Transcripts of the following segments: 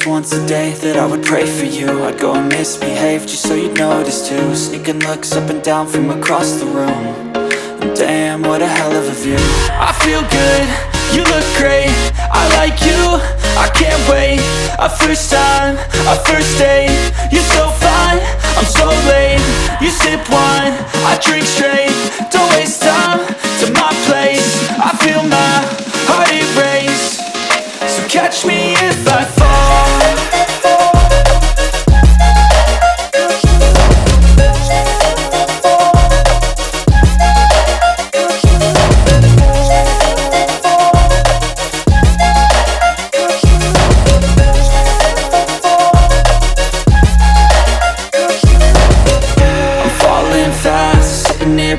was once a day that I would pray for you. I'd go and misbehave just so you'd notice too. Sneaking looks up and down from across the room. And damn, what a hell of a view. I feel good, you look great, I like you, I can't wait. A first time, a first date, you're so fine, I'm so late. You sip wine, I drink straight, don't waste time to my place. I feel my heart erase, so catch me if I fall.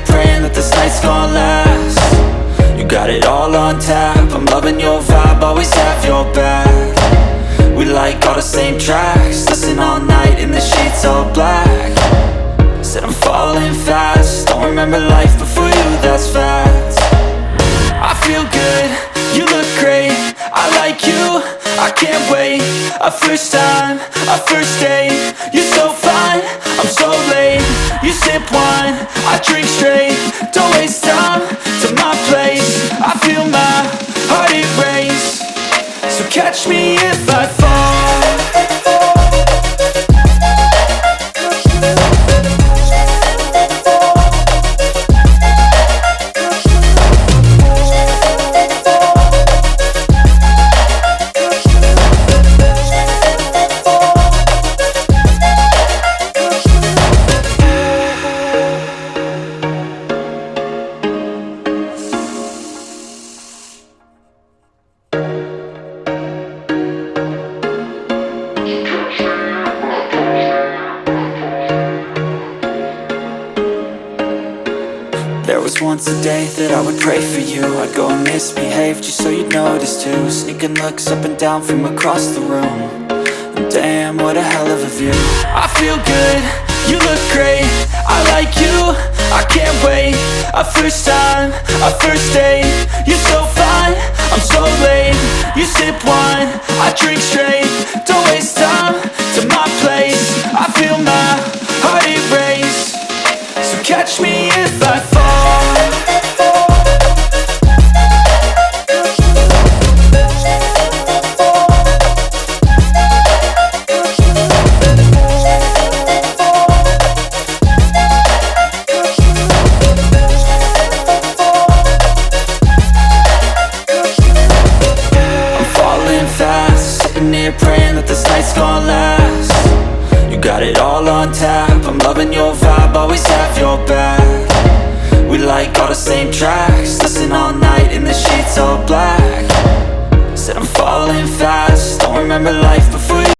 Praying that this night's gonna last. You got it all on tap, I'm loving your vibe, always have your back. We like all the same tracks, listen all night in the sheets all black. Said I'm falling fast, don't remember life before you, that's fact. I feel good, you look great, I like you, I can't wait. A first time, a first date, you're so fine, I'm so late. You sip wine, I drink straight, don't waste time to my place. I feel my heart erase, so catch me if I fall. There was once a day that I would pray for you. I'd go and misbehave just so you'd notice too. Sneaking looks up and down from across the room. And damn, what a hell of a view. I feel good, you look great, I like you, I can't wait. A first time, a first date, you're so fine, I'm so late. You sip wine, I drink straight, don't waste time to my place. I feel my heart erase, so catch me if I fall. Praying that this night's gonna last. You got it all on tap, I'm loving your vibe, always have your back. We like all the same tracks, listen all night in the sheets all black. Said I'm falling fast, don't remember life before